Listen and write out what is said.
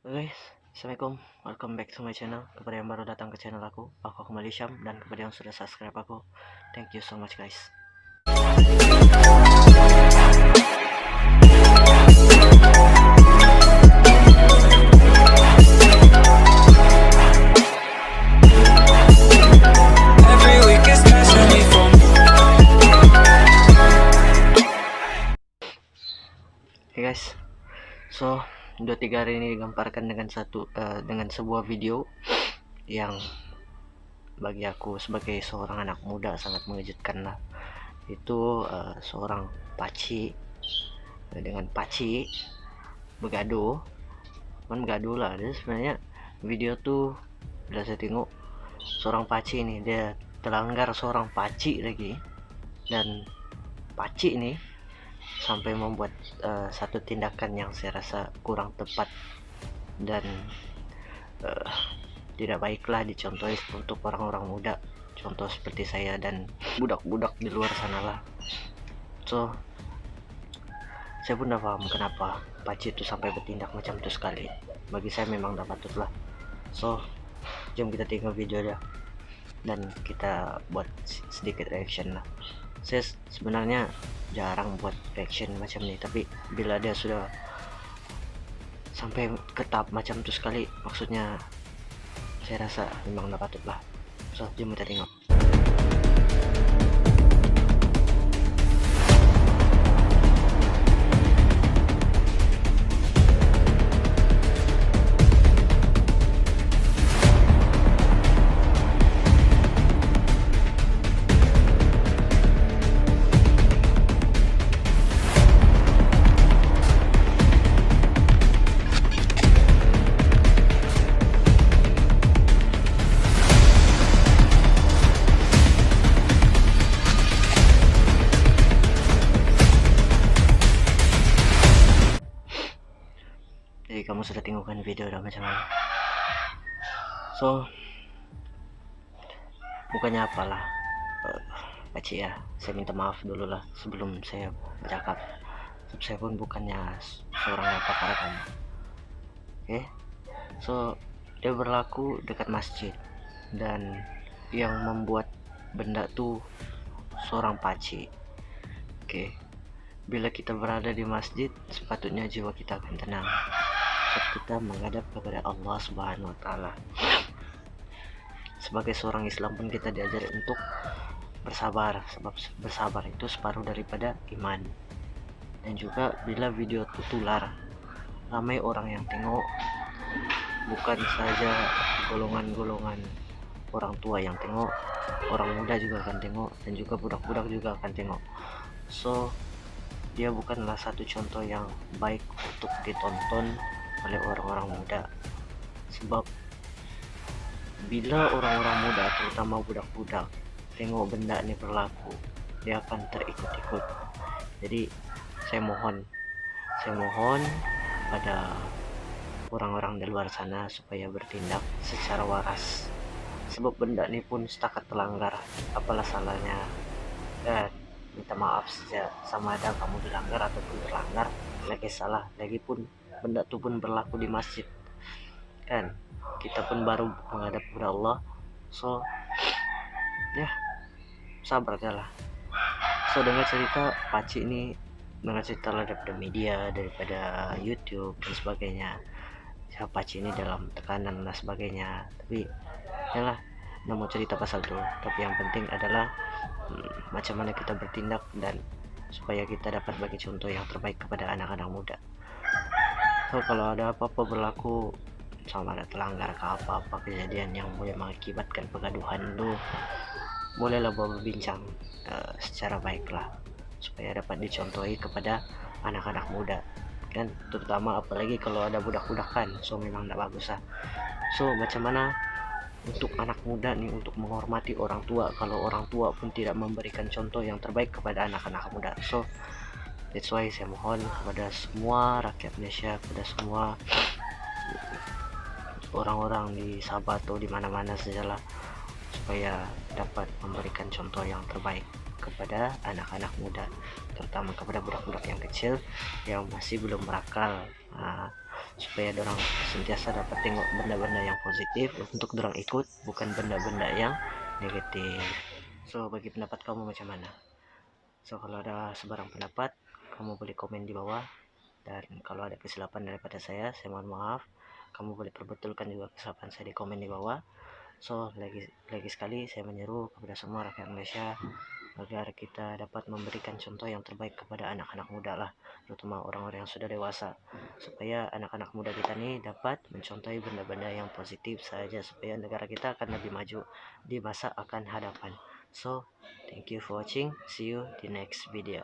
Oke, Assalamualaikum, welcome back to my channel. Kepada yang baru datang ke channel aku kembali Syam, dan kepada yang sudah subscribe aku, thank you so much guys. Hey guys, so 2-3 hari ini digambarkan dengan dengan sebuah video yang bagi aku sebagai seorang anak muda sangat mengejutkan lah. Itu seorang paci dengan paci begaduh, lah. Jadi sebenarnya video tuh udah saya tengok seorang paci ini, dia terlanggar seorang paci lagi, dan paci ini sampai membuat satu tindakan yang saya rasa kurang tepat dan tidak baiklah dicontohi untuk orang-orang muda, contoh seperti saya dan budak-budak di luar sana lah. So saya pun udah paham kenapa paci itu sampai bertindak macam itu sekali. Bagi saya memang tidak patut lah. So jom kita tengok video dia dan kita buat sedikit reaction lah. Saya sebenarnya jarang buat reaction macam ini, tapi bila dia sudah sampai ke tahap macam itu sekali, maksudnya saya rasa memang tidak patut lah. So jom kita tengok. Jadi kamu sudah tengokkan video udah macam mana. So bukannya apalah, Pakcik ya, saya minta maaf dulu lah sebelum saya bercakap. Saya pun bukannya seorang yang pakar kamu. Oke, so dia berlaku dekat masjid, dan yang membuat benda tuh seorang pakcik. Oke, bila kita berada di masjid, sepatutnya jiwa kita akan tenang saat kita menghadap kepada Allah Subhanahu wa Ta'ala. Sebagai seorang Islam pun kita diajar untuk bersabar, sebab bersabar itu separuh daripada iman. Dan juga bila video itu tular, ramai orang yang tengok, bukan saja golongan-golongan orang tua yang tengok, orang muda juga akan tengok, dan juga budak-budak juga akan tengok. So dia bukanlah satu contoh yang baik untuk ditonton oleh orang-orang muda, sebab bila orang-orang muda, terutama budak-budak, tengok benda ini berlaku, dia akan terikut-ikut. Jadi saya mohon pada orang-orang di luar sana supaya bertindak secara waras, sebab benda ini pun setakat terlanggar, apalah salahnya. Dan minta maaf saja, sama ada kamu dilanggar ataupun terlanggar, lagi salah, lagi pun benda itu pun berlaku di masjid kan, kita pun baru menghadap kepada Allah. So ya, sabar aja lah. So dengar cerita Pakcik ini, dengar cerita lah daripada media, daripada YouTube dan sebagainya, siapa Pakcik ini dalam tekanan dan sebagainya. Tapi yalah, nggak mau cerita pasal itu, tapi yang penting adalah macam mana kita bertindak, dan supaya kita dapat bagi contoh yang terbaik kepada anak-anak muda. So kalau ada apa-apa berlaku, sama ada terlanggar ke apa-apa kejadian yang boleh mengakibatkan kegaduhan itu, bolehlah berbincang secara baiklah, supaya dapat dicontohi kepada anak-anak muda kan, terutama apalagi kalau ada budak-budak kan. So memang tidak bagus lah. So macam mana untuk anak muda nih untuk menghormati orang tua kalau orang tua pun tidak memberikan contoh yang terbaik kepada anak-anak muda. So that's why saya mohon kepada semua rakyat Malaysia, kepada semua orang-orang di Sabah atau di mana-mana sajalah, supaya dapat memberikan contoh yang terbaik kepada anak-anak muda, terutama kepada budak-budak yang kecil yang masih belum berakal. supaya dorang sentiasa dapat tengok benda-benda yang positif untuk dorang ikut, bukan benda-benda yang negatif. So bagi pendapat kamu macam mana? So kalau ada sebarang pendapat, kamu boleh komen di bawah, dan kalau ada kesilapan daripada saya mohon maaf. Kamu boleh perbetulkan juga kesalahan saya di komen di bawah. So lagi sekali saya menyeru kepada semua rakyat Malaysia agar kita dapat memberikan contoh yang terbaik kepada anak-anak muda lah, terutama orang-orang yang sudah dewasa, supaya anak-anak muda kita nih dapat mencontohi benda-benda yang positif saja, supaya negara kita akan lebih maju di masa akan hadapan. So thank you for watching, see you di next video.